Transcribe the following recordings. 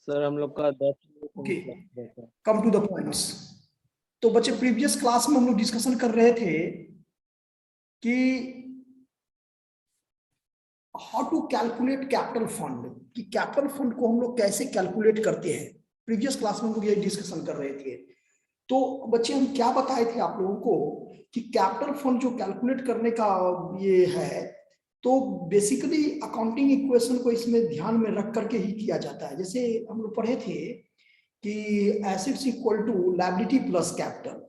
Sir हम लोग का 10 okay, come to the points. तो बच्चे प्रीवियस क्लास में हम लोग डिस्कशन कर रहे थे कि how to calculate capital fund, कि कैपिटल फंड को हम लोग कैसे कैलकुलेट करते हैं। प्रीवियस क्लास में हम लोग ये डिस्कशन कर रहे थे। तो बच्चे हम क्या बताए थे आप लोगों को कि कैपिटल फंड जो कैलकुलेट करने का ये है, तो बेसिकली अकाउंटिंग इक्वेशन को इसमें ध्यान में रख करके ही किया जाता है। जैसे हम लोग पढ़े थे कि assets equal to liability plus capital.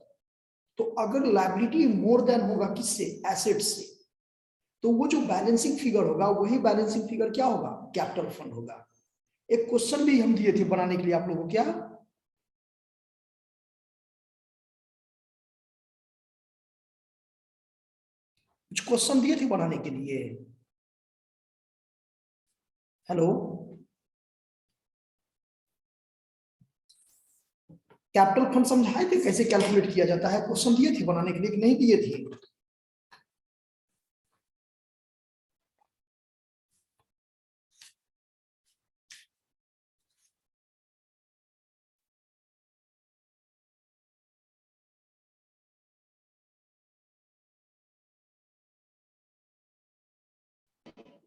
तो अगर लायबिलिटी मोर देन होगा किससे, एसेट से, तो वो जो बैलेंसिंग फिगर होगा वही बैलेंसिंग फिगर क्या होगा, कैपिटल फंड होगा। एक क्वेश्चन भी हम दिए थे बनाने के लिए आप लोगों को, क्या कुछ क्वेश्चन दिए थे बनाने के लिए? हेलो, कैपिटल फंड समझाए थे कैसे कैलकुलेट किया जाता है? क्वेश्चन दिए थे बनाने के लिए कि नहीं दिए थे?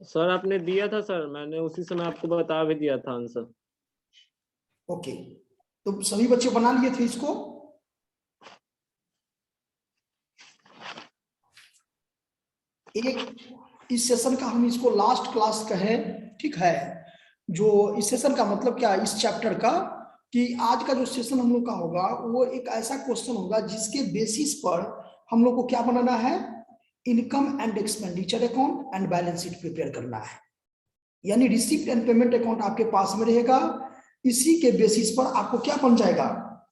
सर आपने दिया था सर, मैंने उसी समय आपको बता भी दिया था आंसर। ओके, तो सभी बच्चे बना लिए थे इसको? एक इस सेशन का हम इसको लास्ट क्लास कहें, ठीक है? जो इस सेशन का मतलब क्या, इस चैप्टर का, कि आज का जो सेशन हम लोग का होगा वो एक ऐसा क्वेश्चन होगा जिसके बेसिस पर हम लोग को क्या बनाना है, income and expenditure account and balance sheet prepare करना है। यानी रिसीप्ट एंड पेमेंट अकाउंट आपके पास में रहेगा, इसी के बेसिस पर आपको क्या बन जाएगा,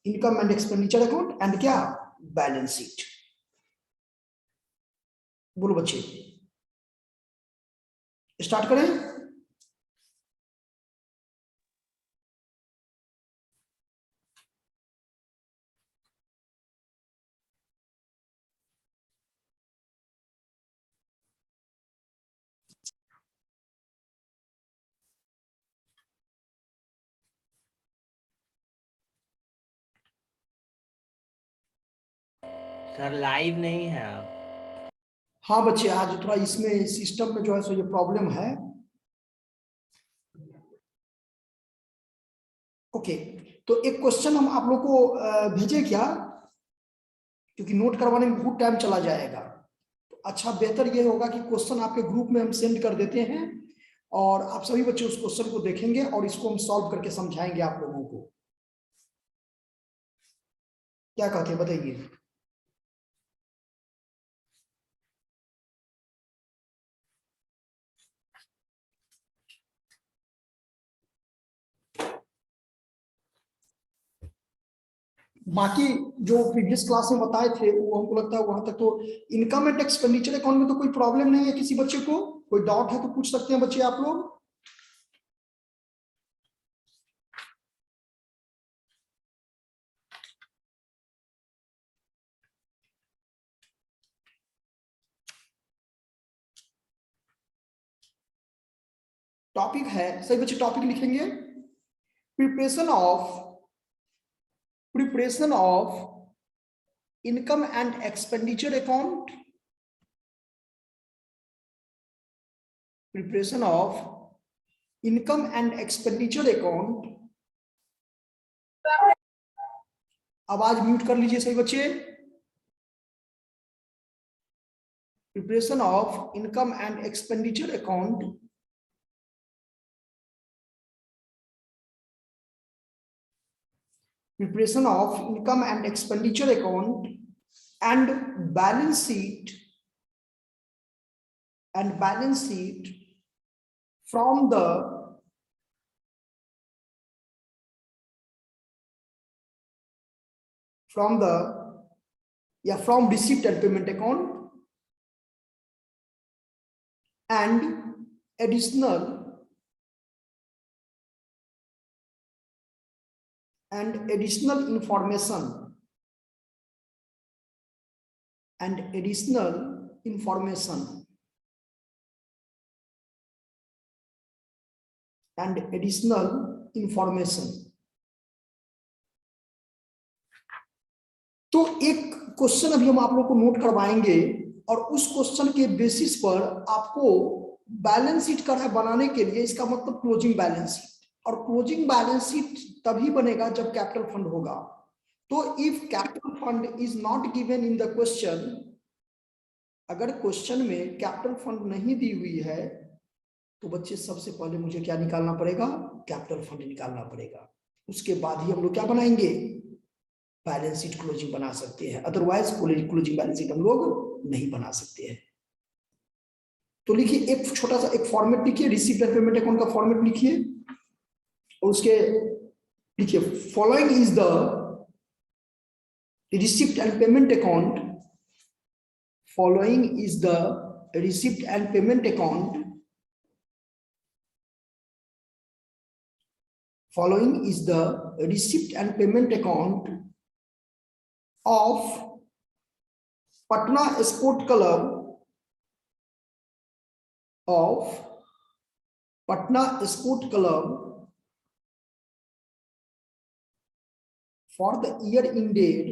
income and expenditure account and क्या, बैलेंस शीट। बोलो बच्चे, स्टार्ट करें? सर लाइव नहीं है आप। हाँ बच्चे, आज थोड़ा इसमें सिस्टम में जो है सो ये प्रॉब्लम है। ओके, तो एक क्वेश्चन हम आप लोग को भेजे क्या, क्योंकि नोट करवाने में बहुत टाइम चला जाएगा। तो अच्छा बेहतर ये होगा कि क्वेश्चन आपके ग्रुप में हम सेंड कर देते हैं और आप सभी बच्चे उस क्वेश्चन को देखेंगे और इसको हम सॉल्व करके समझाएंगे आप लोगों को। क्या कहते हैं बताइए? बाकी जो प्रीवियस क्लास में बताए थे वो हमको लगता है वहां तक तो इनकम एंड एक्सपेंडिचर अकाउंट में तो कोई प्रॉब्लम नहीं है। किसी बच्चे को कोई डाउट है तो पूछ सकते हैं बच्चे आप लोग। टॉपिक है, सही बच्चे टॉपिक लिखेंगे, preparation of income and expenditure account, preparation of income and expenditure account. आवाज म्यूट कर लीजिए सही बच्चे। Preparation of income and expenditure account preparation of income and expenditure account and balance sheet from the from receipt and payment account and additional information and additional information. तो एक question अभी हम आप लोग को नोट करवाएंगे और उस क्वेश्चन के बेसिस पर आपको बैलेंस शीट का बनाने के लिए, इसका मतलब क्लोजिंग बैलेंस शीट, और क्लोजिंग बैलेंस शीट तभी बनेगा जब कैपिटल फंड होगा। तो if capital fund is not given in the question, अगर क्वेश्चन में कैपिटल फंड नहीं दी हुई है तो बच्चे सबसे पहले मुझे क्या निकालना पड़ेगा, कैपिटल फंड निकालना पड़ेगा। उसके बाद ही हम लोग क्या बनाएंगे, बैलेंस शीट क्लोजिंग बना सकते हैं, अदरवाइज क्लोजिंग बैलेंस शीट हम लोग नहीं बना सकते हैं। तो लिखिए एक छोटा सा एक फॉर्मेट लिखिए, रिसीप्ट एंड पेमेंट अकाउंट का फॉर्मेट लिखिए और उसके लिखिए following is the receipt and payment account, following is the receipt and payment account, following is the receipt and payment account of Patna Sport Club, of Patna Sport Club for the year ended,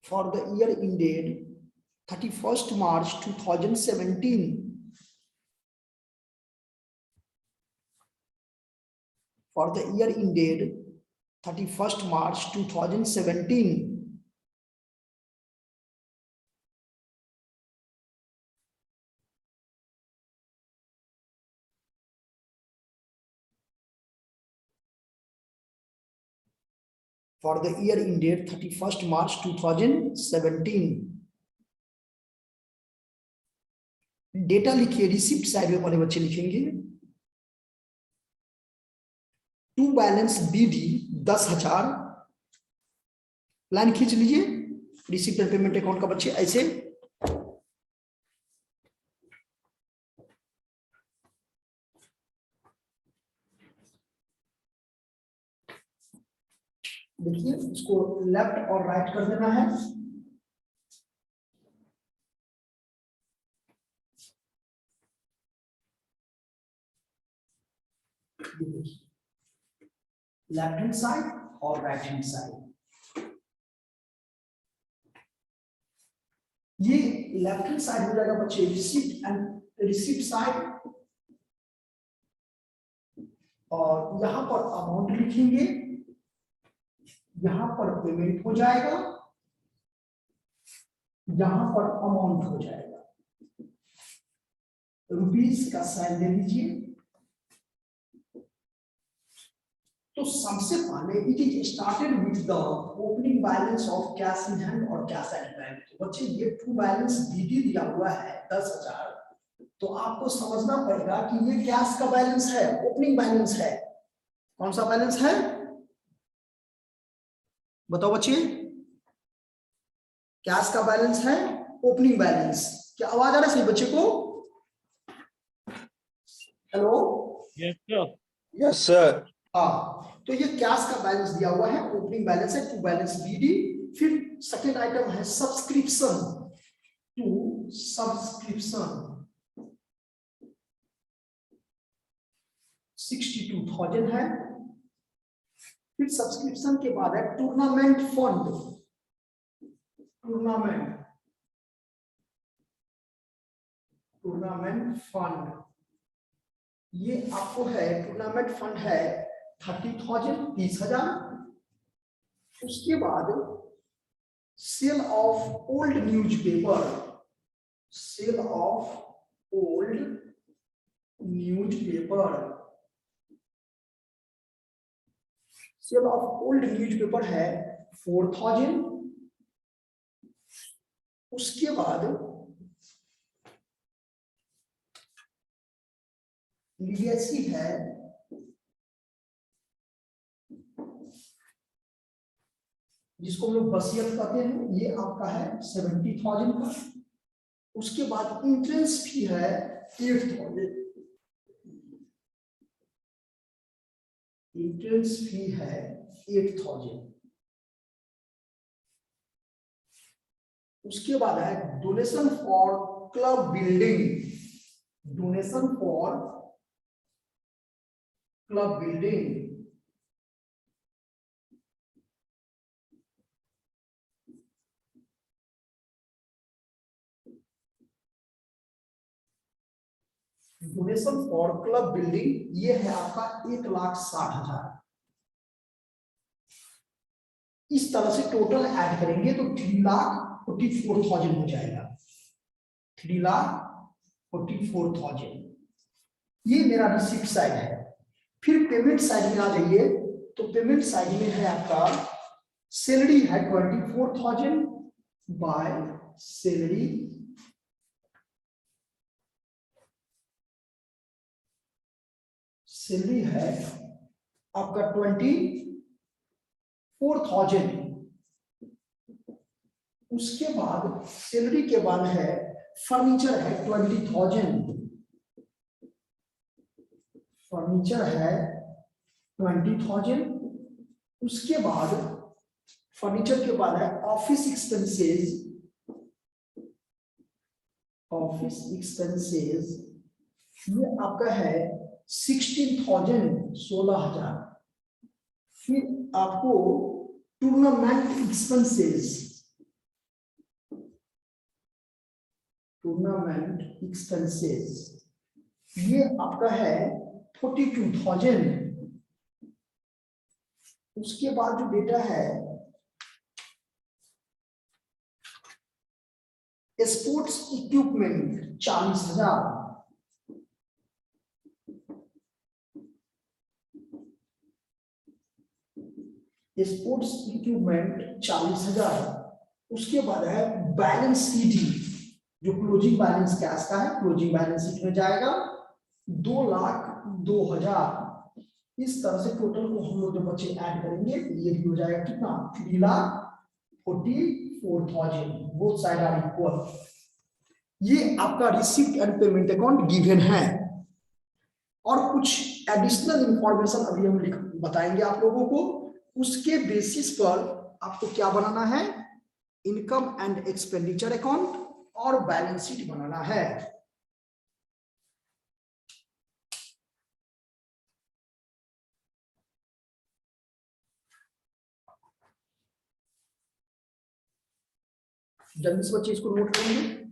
for the year ended 31st March 2017, for the year ended 31st March 2017, for the year ended 31st March 2017। Data लिखिए, receipt side में पहले बच्चे लिखेंगे to balance BD 10,000, line खींच लीजिए receipt and payment account का बच्चे ऐसे, देखिए इसको लेफ्ट और राइट कर देना है। लेफ्ट हैंड साइड और राइट हैंड साइड, ये लेफ्ट हैंड साइड हो जाएगा बच्चे रिसिप्ट एंड रिसिप्ट साइड, और यहां पर अमाउंट लिखेंगे, यहां पर पेमेंट हो जाएगा, यहां पर अमाउंट हो जाएगा, रुपीस का साइन दे दीजिए। तो सबसे पहले it is started with the opening balance of cash in hand और कैश एट बैंक। तो बच्चे ये ट्रू बैलेंस बीडी दिया हुआ है 10,000, तो आपको समझना पड़ेगा कि ये कैश का बैलेंस है, ओपनिंग बैलेंस है। कौन सा बैलेंस है बताओ बच्चे, कैश का बैलेंस है, ओपनिंग बैलेंस। क्या आवाज आ रहा है सही बच्चे को? Hello, yes sir. Yes sir. हाँ, तो ये कैश का बैलेंस दिया हुआ है, ओपनिंग बैलेंस है, टू बैलेंस बीडी। फिर सेकेंड आइटम है सब्सक्रिप्शन, टू सब्सक्रिप्शन 62,000 है। फिर सब्सक्रिप्शन के बाद है टूर्नामेंट फंड, टूर्नामेंट फंड ये आपको है, टूर्नामेंट फंड है 30,000, 30,000। उसके बाद sale of old newspaper, sale of old newspaper, sale of old newspaper है 4,000। उसके बाद लीगेसी है जिसको हम लोग वसीयत कहते हैं, ये आपका है 70,000 का। उसके बाद इंट्रेंस फी है 8,000, इंट्रेंस फी है 8,000। उसके बाद है donation for club building, donation for club building, donation for club building ये है आपका 1,60,000। इस तरह से टोटल ऐड करेंगे तो 3,44,000 हो जाएगा। 3,44,000 ये मेरा रिसिप्ट साइड है। फिर पेमेंट साइड में आ जाइए तो पेमेंट साइड में है आपका सैलरी है 24,000 बाय सैलरी, सैलरी है आपका 24,000। उसके बाद सैलरी के बाद है फर्नीचर है 20,000, फर्नीचर है 20,000। उसके बाद फर्नीचर के बाद है ऑफिस एक्सपेंसेस, ऑफिस एक्सपेंसेस ये आपका है 16,000, 16,000। फिर आपको टूर्नामेंट एक्सपेंसेस, टूर्नामेंट एक्सपेंसेस ये आपका है 42,000। उसके बाद जो डेटा है स्पोर्ट्स इक्विपमेंट 40,000, स्पोर्ट्स इक्विपमेंट 40,000। उसके बाद है बैलेंस शीट, जो क्लोजिंग बैलेंस कैश का है क्लोजिंग बैलेंस शीट में जाएगा 2,02,000। इस तरह से टोटल को हम लोग जो बच्चे ऐड करेंगे ये भी हो जाएगा कितना 3,44,000। Both side are equal. ये आपका receipt and payment account given है। और कुछ एडिशनल इंफॉर्मेशन अभी हम बताएंगे आप लोगों को। उसके बेसिस पर आपको क्या बनाना है, इनकम एंड एक्सपेंडिचर अकाउंट और बैलेंस शीट बनाना है। जल्दी से बच्चे इसको नोट करेंगे।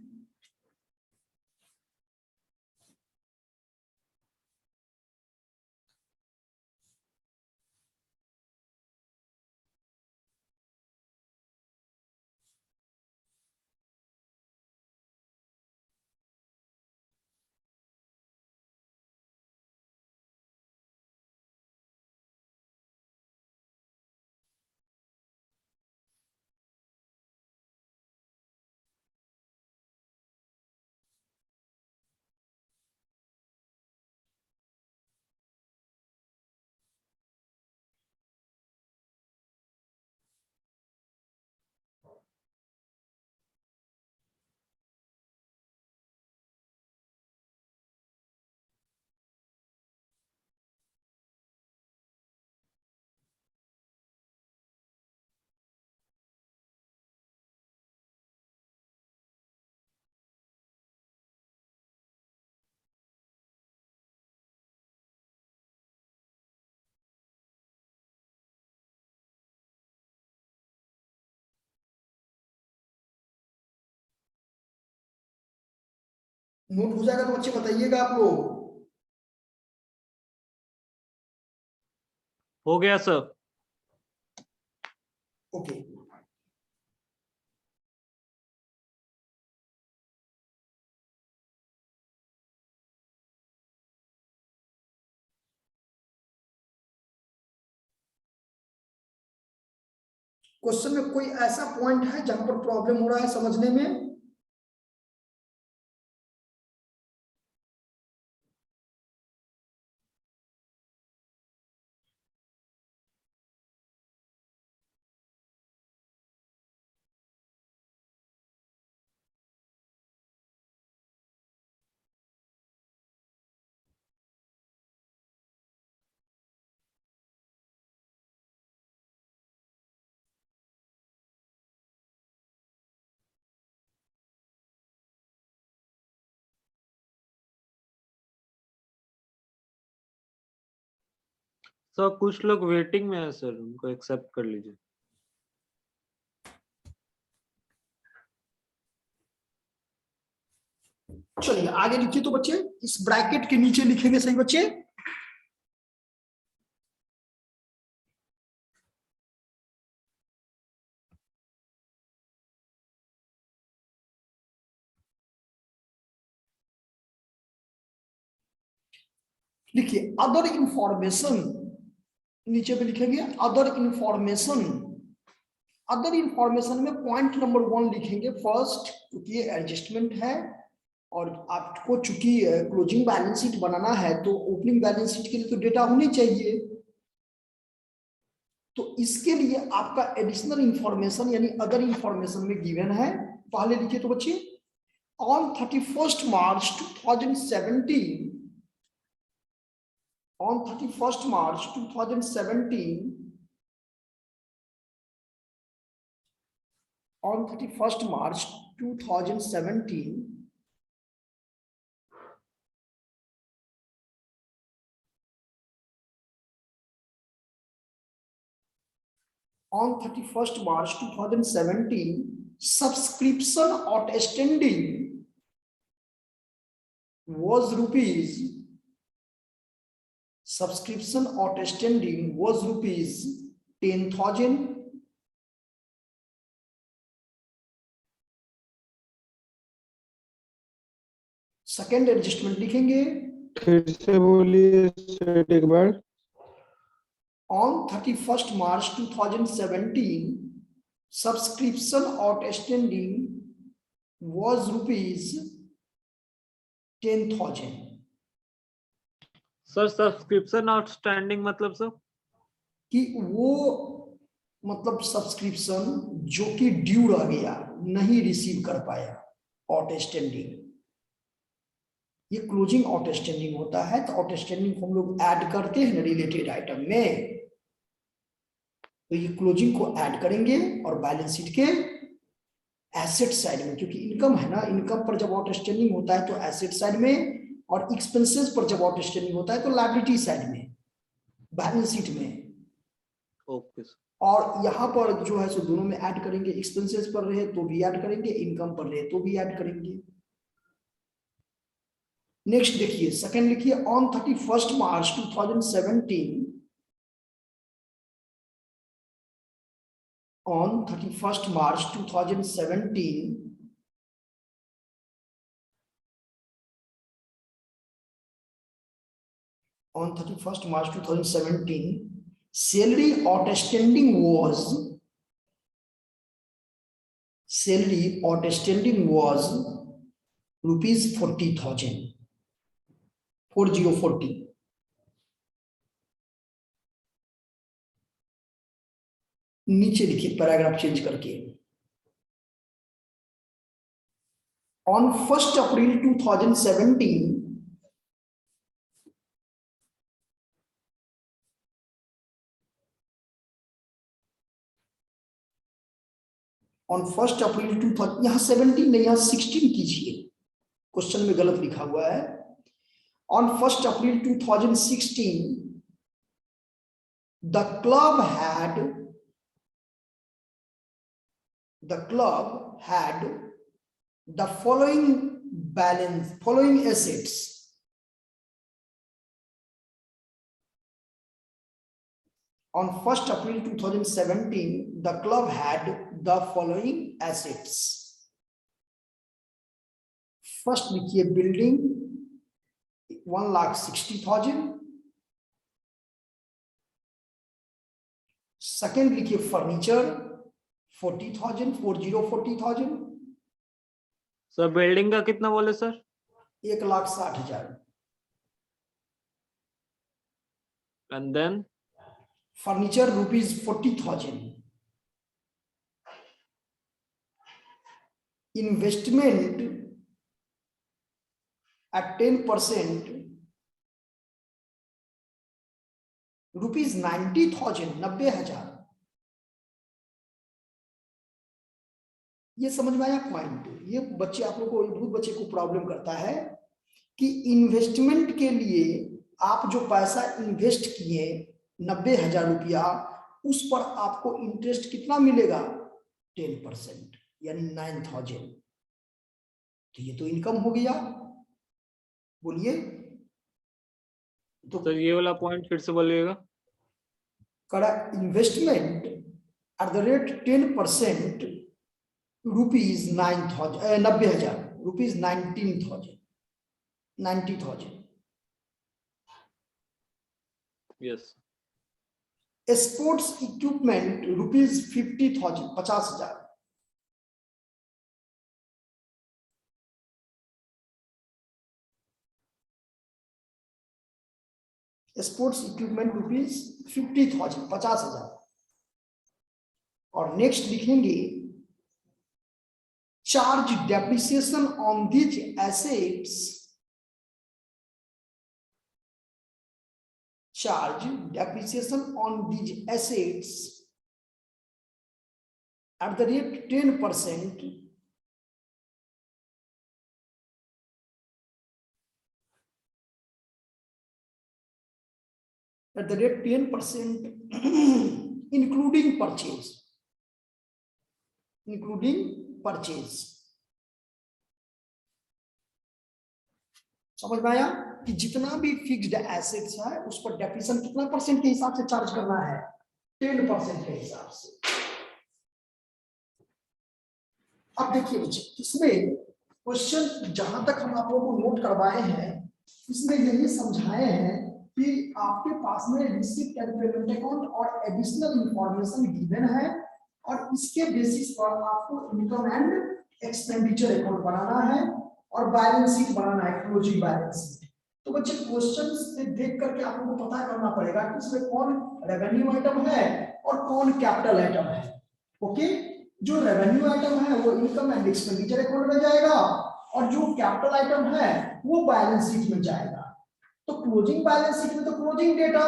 नोट हो जाएगा तो बच्चे बताइएगा आप लोग। हो गया सर। ओके क्वेश्चन में कोई ऐसा पॉइंट है जहां पर प्रॉब्लम हो रहा है समझने में? सर कुछ लोग वेटिंग में है सर, उनको एक्सेप्ट कर लीजिए। चलिए आगे लिखिए तो बच्चे, इस ब्रैकेट के नीचे लिखेंगे सही बच्चे। लिखिए अदर इंफॉर्मेशन, नीचे पे लिखेंगे अदर इंफॉर्मेशन। अदर इंफॉर्मेशन में पॉइंट नंबर 1 लिखेंगे फर्स्ट, क्योंकि ये एडजस्टमेंट है और आपको चूंकि क्लोजिंग बैलेंस शीट बनाना है तो ओपनिंग बैलेंस शीट के लिए तो डेटा होनी चाहिए। तो इसके लिए आपका एडिशनल इंफॉर्मेशन यानी अदर इंफॉर्मेशन में गिवन है। पहले लिखिए तो बच्चे, on 31 March 2017, on 31st March 2017, on 31st March 2017, on 31st March 2017, subscription outstanding was rupees, subscription outstanding was rupees 10,000. Second adjustment लिखेंगे, फिर से बोलिए सर एक बार। on 31st March 2017, subscription outstanding was rupees 10,000. Sir subscription outstanding मतलब sir कि वो मतलब subscription जो कि ड्यू रह गया, नहीं रिसीव कर पाया, आउटस्टैंडिंग। ये क्लोजिंग आउटस्टैंडिंग होता है। तो आउटस्टैंडिंग हम लोग ऐड करते हैं रिलेटेड आइटम में, तो ये क्लोजिंग को ऐड करेंगे और बैलेंस शीट के एसेट साइड में, क्योंकि इनकम है ना, इनकम पर जब आउटस्टैंडिंग होता है तो एसेट साइड में, और एक्सपेंसेस पर जब आउटस्टैंडिंग होता है तो लायबिलिटी साइड में, बैलेंस शीट में। Okay sir. और यहाँ पर जो है सो दोनों में ऐड करेंगे, एक्सपेंसेस पर रहे तो भी ऐड करेंगे, इनकम पर रहे तो भी ऐड करेंगे। नेक्स्ट देखिए, सेकंड लिखिए, on 31st March 2017, on 31st March 2017, on 31st March 2017, salary outstanding was rupees 40,000, 4040। नीचे लिखिए पैराग्राफ चेंज करके, on 1st April 2017, on 1st April 2000, यहाँ 17 नहीं, यहाँ 16 कीजिए, क्वेश्चन में गलत लिखा हुआ है। on 1st April 2016, the club had the following assets. On 1st April 2017, the club had the following assets. First लिखिए बिल्डिंग 1,60,000। सेकेंड लिखिए फर्नीचर 40,000, 40,000। सर बिल्डिंग का कितना बोले sir? 1,60,000। And then furniture rupees 40,000। Investment at 10%, rupees 90,000, 90,000। ये समझ में आया point? ये बच्चे आप लोग को, बहुत बच्चे को प्रॉब्लम करता है कि इन्वेस्टमेंट के लिए आप जो पैसा इन्वेस्ट किए 90,000 रुपया, उस पर आपको इंटरेस्ट कितना मिलेगा? 10%, यानी 9,000। तो ये तो इनकम हो गया, बोलिए। तो ये वाला पॉइंट फिर से बोलिएगा। Correct, investment at the rate 10%, rupees 9,000, 90,000 rupees 19,000, 90,000। Yes. Sports equipment rupees 50,000, 50,000। Sports equipment rupees 50,000, 50,000। और नेक्स्ट लिखेंगे charge depreciation on these assets, charge depreciation on these assets at the rate 10%, at the rate 10% including purchase, including purchase। समझ में आया कि जितना भी fixed assets है उस पर डेप्रिसिएशन कितना परसेंट के हिसाब से चार्ज करना है? 10% के हिसाब से। अब देखिए बच्चे, इसमें क्वेश्चन जहां तक हम आप लोगों को नोट करवाए हैं, इसमें यही समझाए हैं कि आपके पास में रिसीप्ट एंड पेमेंट अकाउंट और एडिशनल इंफॉर्मेशन गिवन है, और इसके बेसिस पर आपको इनकम एंड एक्सपेंडिचर अकाउंट बनाना है और बैलेंस शीट बनाना है, क्लोजिंग बैलेंस शीट। तो बच्चे क्वेश्चन से देख करके आप लोगों को पता करना पड़ेगा कि इसमें कौन रेवेन्यू आइटम है और कौन कैपिटल आइटम है। ओके, जो रेवेन्यू आइटम है वो इनकम एंड एक्सपेंडिचर अकाउंट में जाएगा, और जो कैपिटल आइटम है वो बैलेंस शीट में जाएगा। तो क्लोजिंग बैलेंस शीट में तो क्लोजिंग डेटा,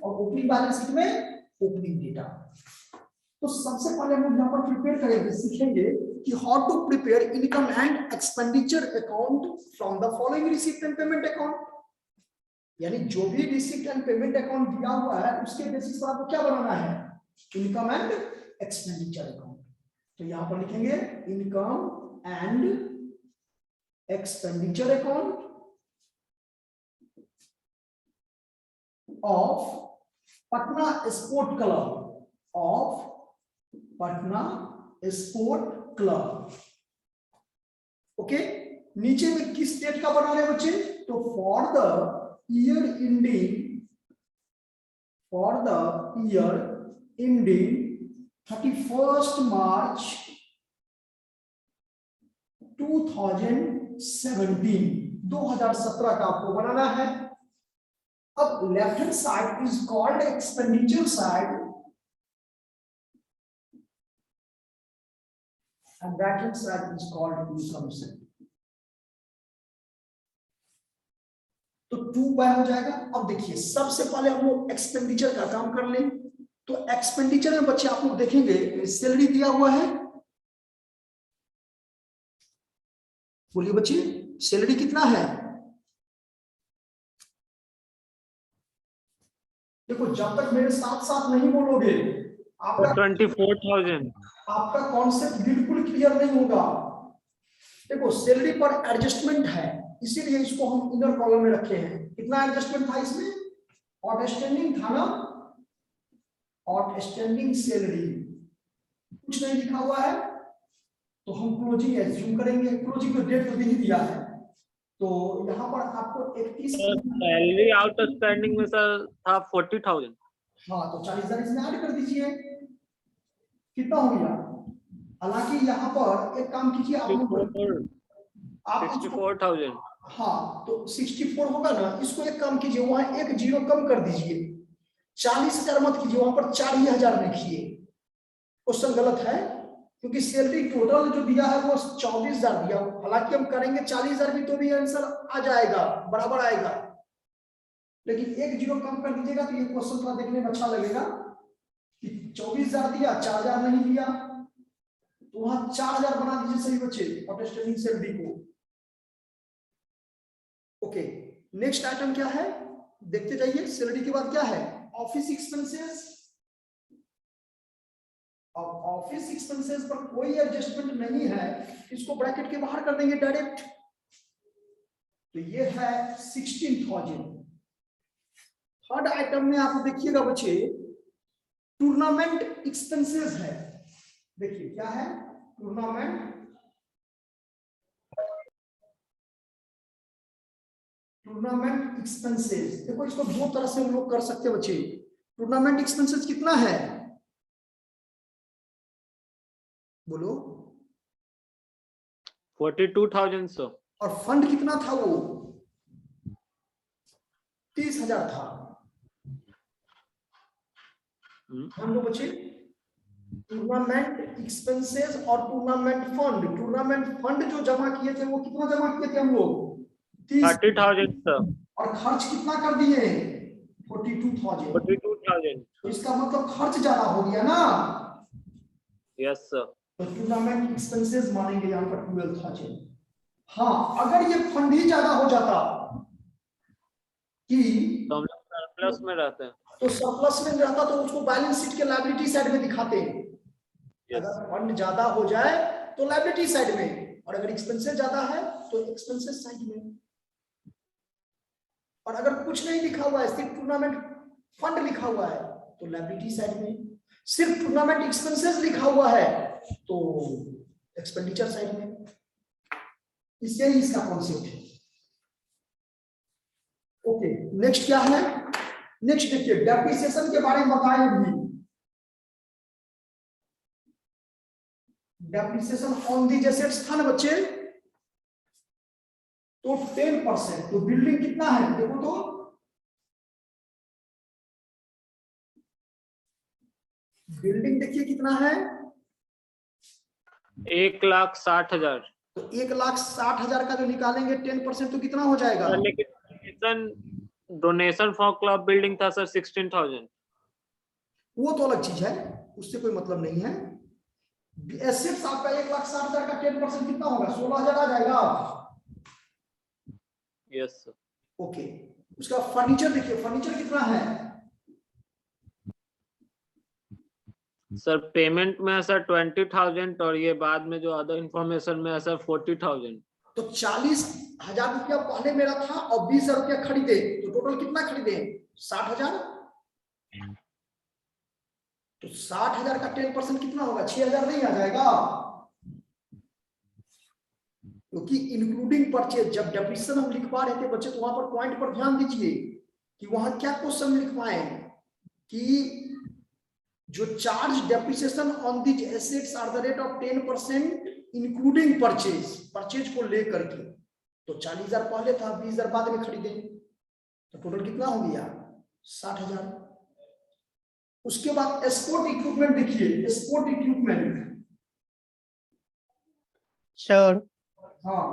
और ओपनिंग बैलेंस शीट में ओपनिंग डेटा। तो सबसे पहले हम यहाँ पर प्रिपेयर करेंगे, सीखेंगे कि how to prepare income and expenditure account from the following receipt and payment account. यानी जो भी रिसीप्ट एंड पेमेंट अकाउंट दिया हुआ है उसके बेसिस पर आपको क्या बनाना है? Income and expenditure account. तो यहां पर लिखेंगे income and expenditure account of Patna sport club, of Patna sport club. Okay, नीचे में किस डेट का बना रहे बच्चे? तो for the year ending, for the year ending 31 मार्च 2017, 2017 का आपको बनाना है। अब left hand side is called expenditure side, and right hand side is called income side। तो 2 बाय हो जाएगा। अब देखिए सबसे पहले हम लोग एक्सपेंडिचर का काम कर लें। तो एक्सपेंडिचर में बच्चे आप लोग देखेंगे सैलरी दिया हुआ है, बोलिए बच्चे सैलरी कितना है? देखो जब तक मेरे साथ साथ नहीं बोलोगे आपका 24,000। आपका कॉन्सेप्ट बिल्कुल क्लियर नहीं होगा। देखो सैलरी पर एडजस्टमेंट है, इसीलिए इसको हम इनर कॉलम में रखे हैं। कितना एडजस्टमेंट था इसमें? आउटस्टैंडिंग था ना, आउटस्टैंडिंग सैलरी कुछ नहीं लिखा हुआ है, तो हम क्लोजिंग एज्यूम करेंगे। क्लोजिंग में डेट तो नहीं दिया है, तो यहाँ पर आपको 31 सैलरी आउटस्टैंडिंग में सर था 40,000। हाँ, तो 40,000 इसमें ऐड कर दीजिए, कितना हो गया? हालांकि यहाँ पर एक काम कीजिए, आप 64,000। हाँ, तो 64 होगा ना, इसको एक काम कीजिए, वहां एक जीरो कम कर दीजिए, 40,000 मत कीजिए, वहां पर 40,000 लिखिए। क्वेश्चन गलत है, क्योंकि सैलरी टोटल जो दिया है वो 24,000 दिया। हालांकि हम करेंगे 40,000 भी तो भी आंसर आ जाएगा, बराबर आएगा, लेकिन एक जीरो कम कर दीजिएगा तो ये क्वेश्चन थोड़ा देखने में अच्छा लगेगा कि 24,000 दिया, 4,000 नहीं दिया, तो वहां 4,000 बना दीजिए सही बच्चे आउटस्टैंडिंग सैलरी को। ओके, नेक्स्ट आइटम क्या है? देखते जाइए। सैलरी के बाद क्या है, ऑफिस एक्सपेंसेस। अब ऑफिस एक्सपेंसेस पर कोई एडजस्टमेंट नहीं है, इसको ब्रैकेट के बाहर कर देंगे डायरेक्ट। तो ये है 16,000। थर्ड आइटम में आप देखिएगा बच्चे, टूर्नामेंट एक्सपेंसेस है। देखिए क्या है, टूर्नामेंट एक्सपेंसेस। देखो इसको दो तरह से हम लोग कर सकते हैं बच्चे। टूर्नामेंट एक्सपेंसेस कितना है, बोलो। 42,000 सर। और फंड कितना था, वो 30,000 था। हम लोग बच्चे टूर्नामेंट एक्सपेंसेस और टूर्नामेंट फंड। टूर्नामेंट फंड जो जमा किए थे वो कितना जमा किए थे हम लोग, 30,000 सर। और खर्च कितना कर दिए, 42,000। 42,000। तो इसका मतलब खर्च ज्यादा हो गया ना। Yes sir. तो टूर्नामेंट एक्सपेंसेस मानेंगे यहाँ पर 12,000। हाँ, अगर ये फंड ही ज्यादा हो जाता कि तो हम लोग सरप्लस में रहते हैं। तो सरप्लस में रहता तो उसको बैलेंस शीट के लायबिलिटी साइड में दिखाते। यस। अगर फंड ज्यादा हो जाए तो लायबिलिटी साइड में, और अगर एक्सपेंसेस ज्यादा है तो एक्सपेंसेस साइड में। और अगर कुछ नहीं लिखा हुआ है, सिर्फ टूर्नामेंट फंड लिखा हुआ है तो लायबिलिटी साइड में। सिर्फ टूर्नामेंट एक्सपेंसेस लिखा हुआ है तो एक्सपेंडिचर साइड में। इससे ही इसका कॉन्सेप्ट है। ओके, नेक्स्ट क्या है, नेक्स्ट देखिए डेप्रिसिएशन के बारे में बताएं भी। डेप्रिसिएशन ऑन दी एसेट्स था ना बच्चे, तो 10%। तो बिल्डिंग कितना है, देखो तो बिल्डिंग देखिए कितना है, 1,60,000। तो 1,60,000 का जो निकालेंगे 10% तो कितना हो जाएगा। लेकिन डोनेशन फॉर क्लब बिल्डिंग था सर 16,000। वो तो अलग चीज है, उससे कोई मतलब नहीं है। एसेट्स आपका 1,60,000 का 10% कितना होगा, 16,000 आ जाएगा। Yes sir. ओके, उसका फर्नीचर देखिए, फर्नीचर कितना है सर। पेमेंट में है सर 20,000 और ये बाद में जो अदर इंफॉर्मेशन में है सर 40,000। तो 40,000 रुपया पहले मेरा था और 20,000 रुपया खरीदे, तो टोटल कितना खरीदे, 60,000। तो 60,000 का 10% कितना होगा, 6,000 नहीं आ जाएगा। क्योंकि इंक्लूडिंग परचेज, जब डेप्रिसिएशन हम लिखवा रहे थे बच्चे, तो वहां पर पॉइंट पर ध्यान दीजिए कि वहां क्या क्वेश्चन लिखवाए कि जो charge depreciation on the assets are the rate of 10% including purchase, purchase को लेकर के। तो 40,000 पहले था, 20,000 बाद में खरीदे, तो टोटल कितना हो गया, 60,000। उसके बाद एक्सपोर्ट इक्विपमेंट देखिए, एक्सपोर्ट इक्विपमेंट सर, हाँ,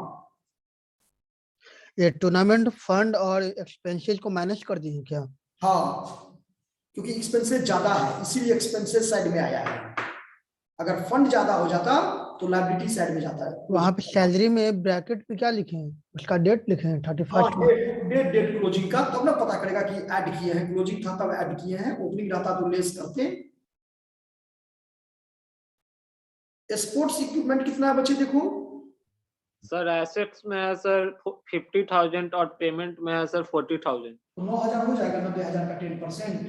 ये टूर्नामेंट फंड और एक्सपेंसेस को मैनेज कर दी है क्या? हाँ, क्योंकि एक्सपेंसेस ज्यादा है इसीलिए एक्सपेंसेस साइड में आया है। अगर फंड ज्यादा हो जाता तो लायबिलिटी साइड में जाता है। वहां पे सैलरी में ब्रैकेट पे क्या लिखे हैं, उसका डेट लिखे हैं 31st में। डेट क्लोजिंग का, तब ना पता करेगा कि ऐड किए हैं, क्लोजिंग था तब ऐड किए हैं, ओपनिंग रहता तो लेस करते। स्पोर्ट्स इक्विपमेंट कितना है बच्चे, देखो सर एसेट्स में है सर 50,000 और पेमेंट में है सर 40,000। 9,000 हो जाएगा, 90,000 का 10%।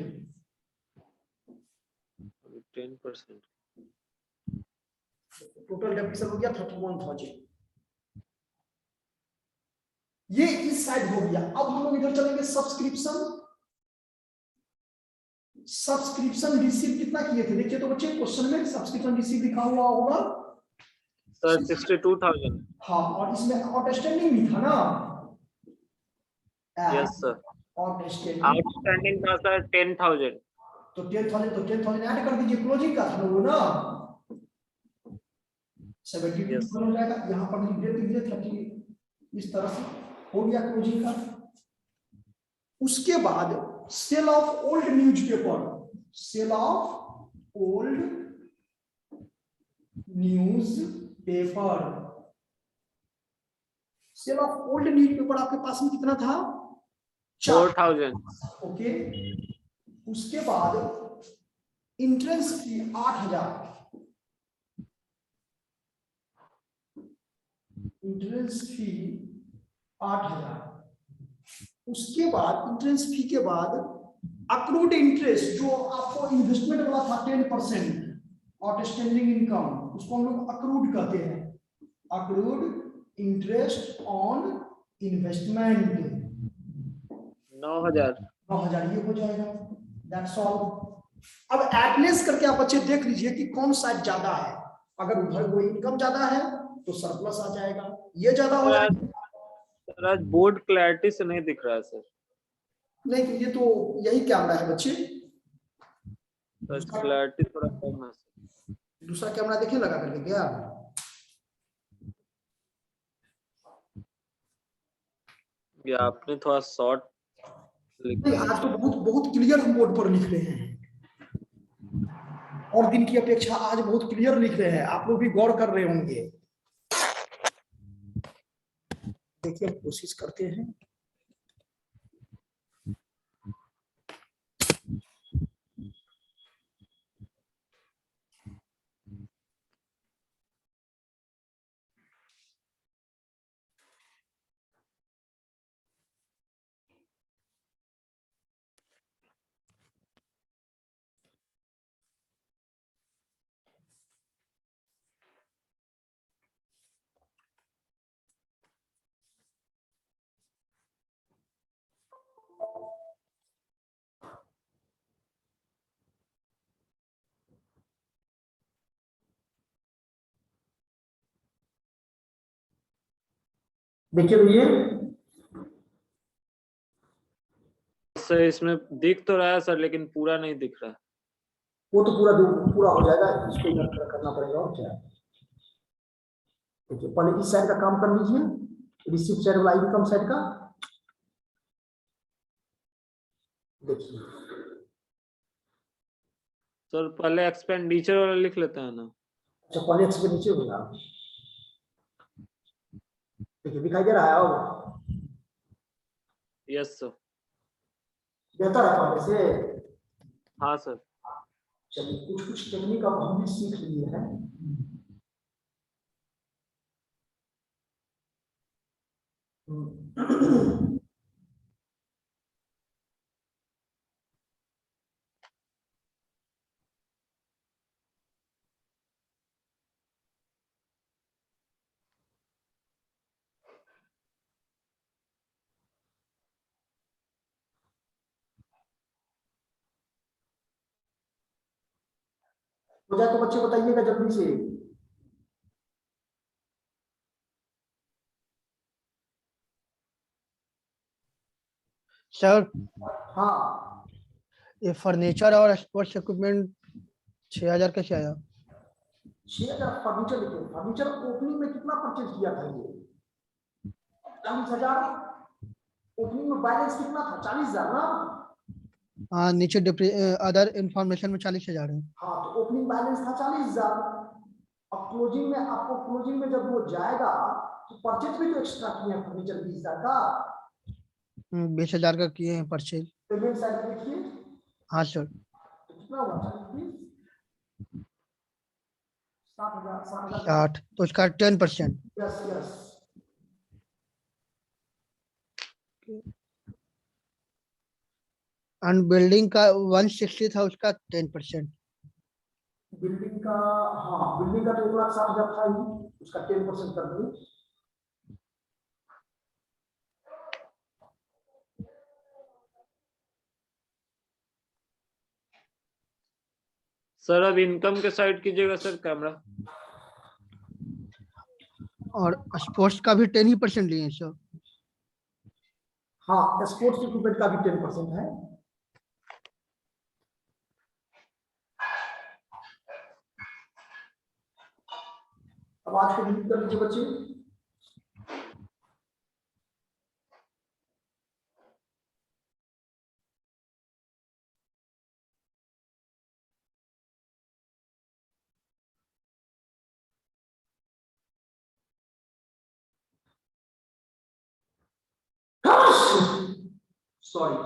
10%। टोटल डेप्रिसिएशन हो गया 31,000। ये इस साइड हो गया। अब हम लोग इधर चलेंगे, सब्सक्रिप्शन। सब्सक्रिप्शन रिसीव कितना किए थे, देखिए तो बच्चे क्वेश्चन में सब्सक्रिप्शन रिसीव लिखा हुआ होगा सर 62,000। हाँ, और इसमें आउटस्टैंडिंग भी था ना। Yes sir. आउटस्टैंडिंग आउटस्टैंडिंग था सर 10,000। तो 10,000, तो 10,000 ऐड कर दीजिए, क्लोजिंग का था वो ना, 72 हो जाएगा। यहाँ पर लिख दीजिए 30, इस तरह से हो गया क्लोजिंग का। उसके बाद sale of old newspaper, sale of old newspaper. Sale of old newspaper आपके पास में कितना था, 4,000। ओके, उसके बाद इंट्रेंस फी 8,000, इंट्रेंस फी 8,000। उसके बाद इंट्रेंस फी के बाद अक्रूड इंटरेस्ट जो आपको इन्वेस्टमेंट वाला था 10% आउटस्टैंडिंग इनकम, उसको हम लोग अक्रूड कहते हैं, अक्रूड इंटरेस्ट ऑन इन्वेस्टमेंट 9,000। 9,000 ये हो जाएगा। That's all. अब एटनेस करके आप बच्चे देख लीजिए कि कौन सा ज्यादा है। अगर उधर वो इनकम ज्यादा है तो सरप्लस आ जाएगा, ये ज्यादा हो जाएगा। सर आज बोर्ड क्लैरिटी से नहीं दिख रहा है सर। नहीं तो ये तो यही कैमरा है बच्चे, सर क्लैरिटी थोड़ा कम है सर। दूसरा कैमरा देखिए लगा करके क्या? ये आपने थोड़ा शॉर्ट नहीं, लिखा है। आज तो बहुत बहुत क्लियर हम बोर्ड पर लिख रहे हैं, और दिन की अपेक्षा आज बहुत क्लियर लिख रहे हैं, आप लोग भी गौर कर रहे होंगे। देखिए हम कोशिश करते हैं। देखिए भैया, सर इसमें दिख तो रहा है सर, लेकिन पूरा नहीं दिख रहा है। वो तो पूरा हो जाएगा, इसको इधर करना पड़ेगा और क्या। देखिए पहले इस साइड का काम कर लीजिए, रिसिप्ट साइड वाला इनकम साइड का। देखिए सर पहले एक्सपेंडिचर वाला लिख लेते हैं ना। अच्छा, पहले एक्सपेंडिचर होगा। देखिए दिखाई दे रहा है अब? Yes sir. बेहतर है पहले से। हाँ सर। चलिए कुछ कुछ टेक्निक अब हम भी सीख लिए हैं। हो जाए तो बच्चे बताइएगा जल्दी से। सर हाँ, ये फर्नीचर और स्पोर्ट्स इक्विपमेंट 6,000 कैसे आया? 6,000 फर्नीचर। देखिए फर्नीचर ओपनिंग में कितना परचेज किया था ये? 40,000। ओपनिंग में बैलेंस कितना था? 40,000 ना। हाँ, नीचे अदर इंफॉर्मेशन में 40,000 है। हाँ, तो ओपनिंग बैलेंस था 40,000। अब क्लोजिंग में आपको, क्लोजिंग में जब वो जाएगा तो परचेज भी तो एक्स्ट्रा किए हैं फर्नीचर 20,000 का। 20,000 का किए हैं परचेज। पेमेंट साइड देखिए, हाँ सर। तो कितना हुआ? 40, 60,000, 60,000। 60 तो उसका 10%। Yes yes. एंड बिल्डिंग का 160 था, उसका 10%। बिल्डिंग का, हाँ बिल्डिंग का तो 1,60,000 था ही, उसका 10% कर देंगे। सर अब इनकम के साइड कीजिएगा सर कैमरा। और स्पोर्ट्स का भी 10% लिए हैं सर। हाँ, स्पोर्ट्स इक्विपमेंट का भी 10% है। अब आज को डिलीट कर लीजिए बच्चे। सॉरी,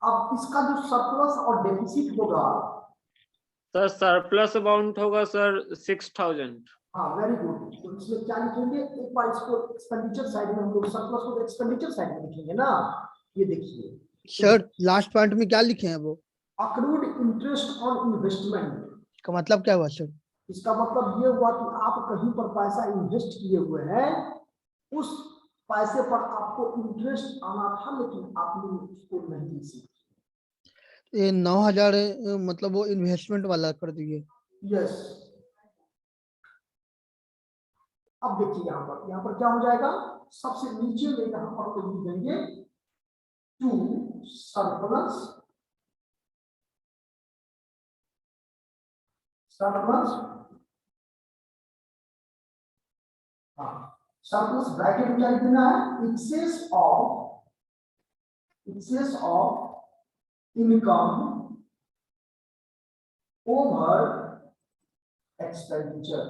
अब इसका जो सरप्लस और डेफिसिट होगा, सर सरप्लस अमाउंट होगा सर 6000। हाँ वेरी गुड, तो इसमें क्या लिखेंगे, एक बार इसको एक्सपेंडिचर साइड में हम लोग सरप्लस को एक्सपेंडिचर साइड में लिखेंगे ना, ये देखिए सर लास्ट पॉइंट में क्या लिखे हैं वो? अक्रूड इंटरेस्ट ऑन इन्वेस्टमेंट का मतलब क्या हुआ सर? इसका मतलब ये हुआ कि आप कहीं पर पैसा इन्वेस्ट किए हुए हैं, उस पैसे पर आपको इंटरेस्ट आना था लेकिन आपने उसको नहीं सीखा। ये 9000 मतलब वो इन्वेस्टमेंट वाला कर दिए। यस, अब देखिए यहाँ पर क्या हो जाएगा, सबसे नीचे में यहाँ पर तो लिख देंगे टू सरप्लस, सरप्लस ब्रैकेट में क्या लिख देना है, excess of income over expenditure.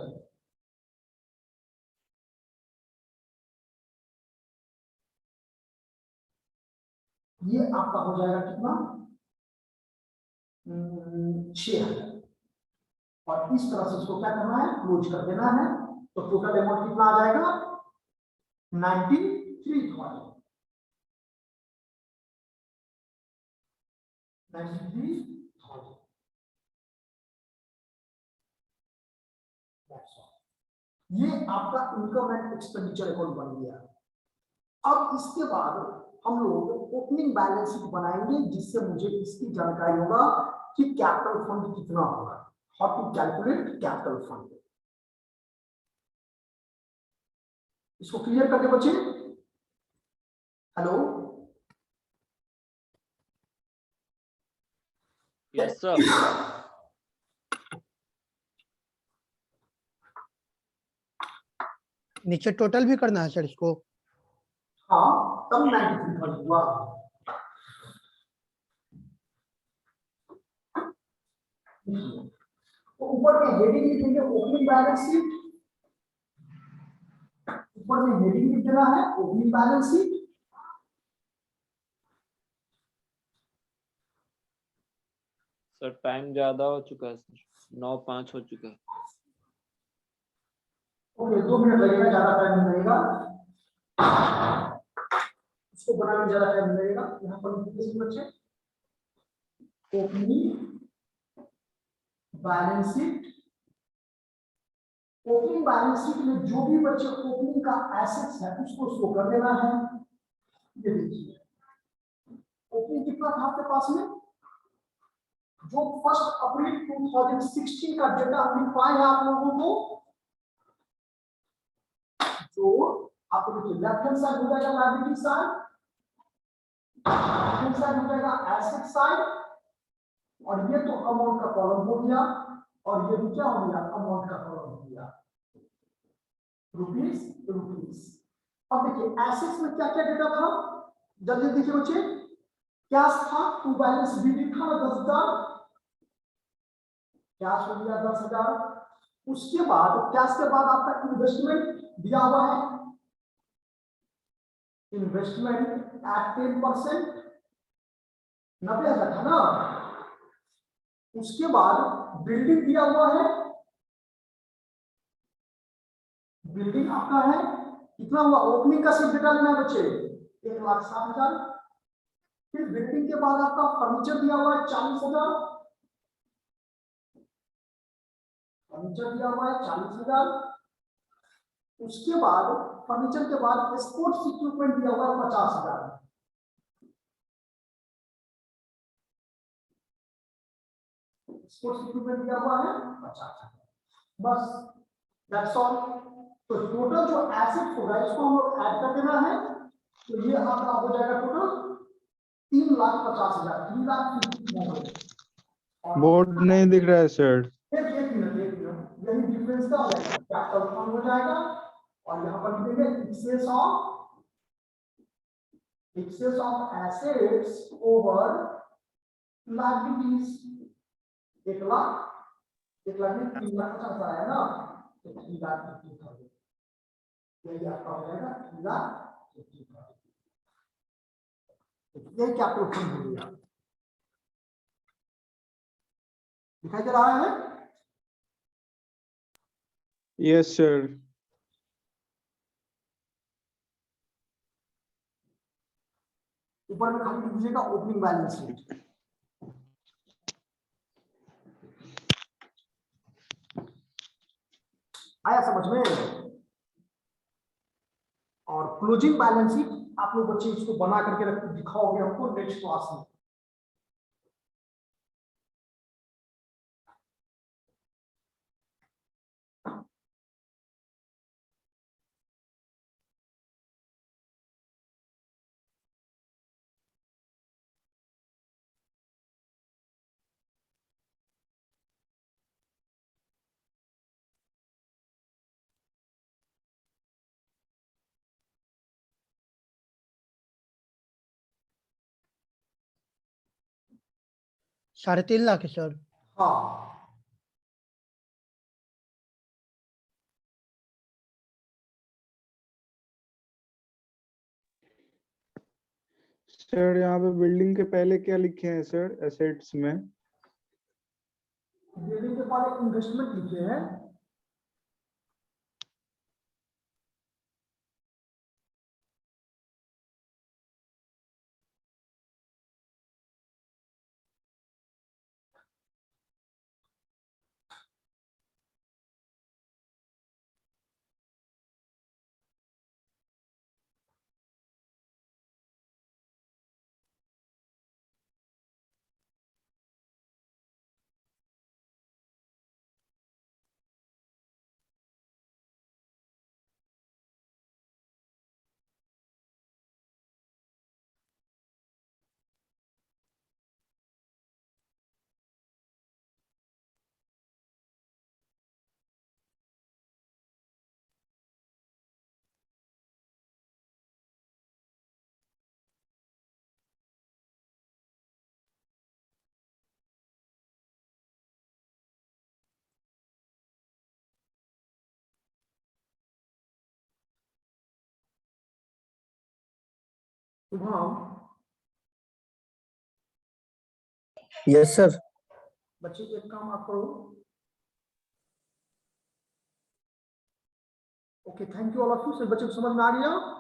ये आपका हो जाएगा कितना, 6000, और इस तरह से इसको क्या करना है, क्लोज कर देना है, तो टोटल अमाउंट कितना आ जाएगा, 93,000। 93,000। ये आपका इनकम एंड एक्सपेंडिचर अकाउंट बन गया। अब इसके बाद हम लोग ओपनिंग बैलेंस शीट बनाएंगे, जिससे मुझे इसकी जानकारी होगा कि कैपिटल फंड कितना होगा, how to calculate capital fund. इसको क्लियर करके बच्चे, हेलो, यस सर। नीचे टोटल भी करना है सर इसको? हाँ, तब 93,000 हुआ। तो ऊपर में हेडिंग लिखेंगे ओपनिंग बैलेंस शीट, ऊपर में हेडिंग लिख देना है opening balance sheet. Sir time ज्यादा हो चुका है सर, 9:05 हो चुका है। ओके, 2 मिनट लगेगा, ज्यादा टाइम नहीं लगेगा, इसको बनाने में ज्यादा टाइम लगेगा। यहाँ पर बच्चे opening balance sheet, opening balance sheet में जो भी बच्चे ओपनिंग का एसेट्स है उसको शो कर देना है। ये देखिए ओपनिंग कितना था आपके पास में, जो 1 अप्रैल 2016 का डेटा हमने पाया है आप लोगों को, जो आपको देखिए लेफ्ट हैंड साइड हो जाएगा liability side, right hand side हो जाएगा एसेट साइड, और ये तो अमाउंट का कॉलम हो गया, और ये भी क्या हो गया, अमाउंट का कॉलम हो गया, रुपीस रुपीस। अब देखिए एसेट्स में क्या क्या डेटा था, जल्दी देखिए बच्चे। कैश था, टू बैलेंस बीडी था 10,000, कैश हो गया 10,000। उसके बाद कैश के बाद आपका इन्वेस्टमेंट दिया हुआ है, इन्वेस्टमेंट एट 10%, 90,000 था ना। उसके बाद बिल्डिंग दिया हुआ है, बिल्डिंग आपका है कितना हुआ, ओपनिंग का सिर्फ डेटा लेना है बच्चे 1,60,000। फिर बिल्डिंग के बाद आपका फर्नीचर दिया हुआ है 40,000, फर्नीचर दिया हुआ है 40,000। उसके बाद फर्नीचर के बाद स्पोर्ट्स इक्विपमेंट दिया हुआ है 50,000। स्पोर्ट्स इक्विपमेंट दिया हुआ है 50,000, बस दैट्स ऑल। तो टोटल जो एसेट होगा इसको हम लोग ऐड कर देना है, तो ये आपका हो जाएगा टोटल 3,50,000, 3,50,000। बोर्ड नहीं दिख रहा है सर। एक मिनट यही डिफरेंस का कैपिटल फंड हो जाएगा, और यहाँ पर लिखेंगे excess of assets over liabilities. 1,50,000 है ना, तो 3,50,000 यही आपका हो जाएगा 3,50,000। यही कैपिटल फंड हो गया, दिखाई दे रहा है? Yes sir. ऊपर में खाली लिख दीजिएगा ओपनिंग बैलेंस शीट। आया समझ में? और क्लोजिंग बैलेंस शीट आप लोग बच्चे इसको बना करके दिखाओगे हमको नेक्स्ट क्लास में। ₹3.5 लाख है सर। हाँ सर यहाँ पे बिल्डिंग के पहले क्या लिखे हैं सर एसेट्स में? बिल्डिंग के बाद इन्वेस्टमेंट लिखे हैं, शुभम यस सर। बच्चे एक काम आप करो। Okay thank you all of you. बच्चे को समझ में आ गया?